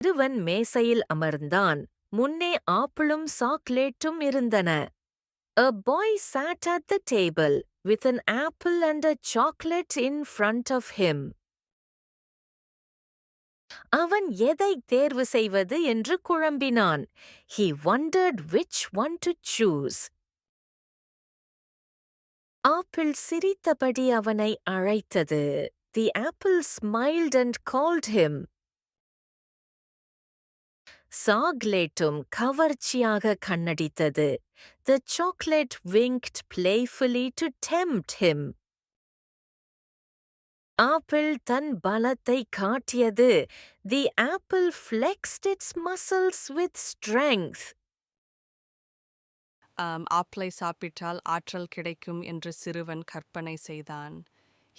சிறுவன் மேசையில் அமர்ந்தான். முன்னே ஆப்பிளும் சாக்லேட்டும் இருந்தன. A boy sat at the table with an apple and a chocolate in front of him. அவன் எதை தேர்வு செய்வது என்று குழம்பினான். He wondered which one to choose. Apple சிரித்தபடி அவனை அழைத்தது. The apple smiled and called him. சாக்லேட்டும் கவர்ச்சியாக கண்ணடித்தது. The chocolate winked playfully to tempt him. Apple தன் பலத்தை காட்டியது. The apple flexed its muscles with strength. ஆப்பிளை சாப்பிட்டால் ஆற்றல் கிடைக்கும் என்று சிறுவன் கற்பனை செய்தான்.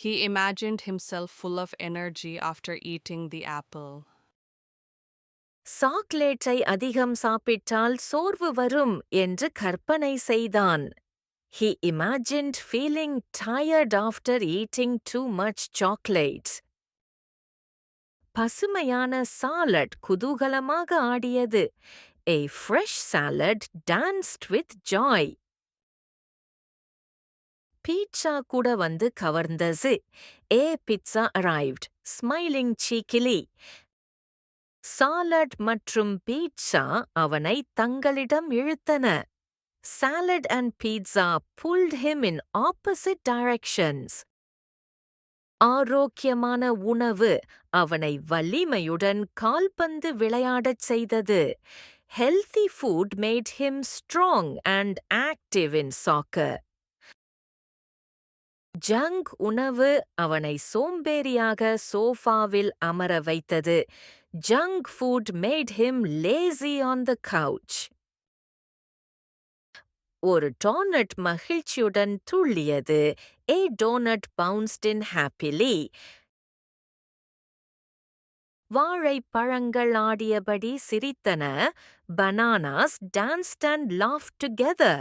He imagined himself full of energy after eating the apple. சாக்லேட்டை அதிகம் சாப்பிட்டால் சோர்வு வரும் என்று கற்பனை செய்தான். He imagined feeling tired after eating too much chocolate. பசுமையான சாலட் குதூகலமாக ஆடியது. A fresh salad danced with joy. Pizza கூட வந்து கவர்ந்தது. A pizza arrived, smiling cheekily. Salad மற்றும் பீட்சா அவனை தங்களிடம் இழுத்தன. Salad and pizza pulled him in opposite directions. ஆரோக்கியமான உணவு அவனை வலிமையுடன் கால்பந்து விளையாடச் செய்தது. Healthy food made him strong and active in soccer. Junk உணவு அவனை சோம்பேறியாக சோஃபாவில் அமர வைத்தது. Junk food made him lazy on the couch. ஒரு டோனட் மகிழ்ச்சியுடன் துள்ளியது. A donut bounced in happily. வாழைப்பழங்கள் ஆடியபடி சிரித்தன. Bananas danced and laughed together.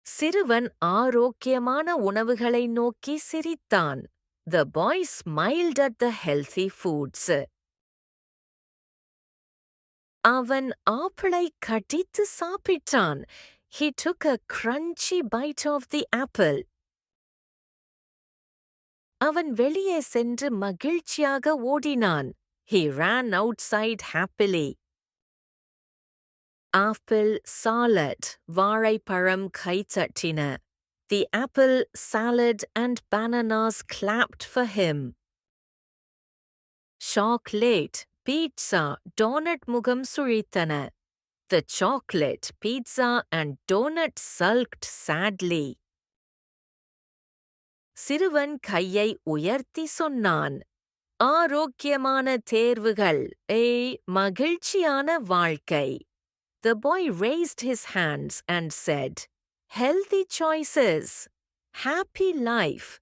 சிறுவன் ஆரோக்கியமான உணவுகளை நோக்கி சிரித்தான். The boy smiled at the healthy foods. அவன் ஆப்பிளை கடித்து சாப்பிட்டான். He took a crunchy bite of the apple. அவன் வெளியே சென்று மகிழ்ச்சியாக ஓடினான். He ran outside happily. Apple, salad, வாழைப்பழம் கைத்தட்டின. The apple, salad and bananas clapped for him. Chocolate, pizza, donut முகம் சுழித்தன. The chocolate, pizza and donut sulked sadly. சிறுவன் கையை உயர்த்தி சொன்னான். ஆரோக்கியமான தேர்வுகள், மகிழ்ச்சியான வாழ்க்கை. The boy raised his hands and said, Healthy choices, happy life.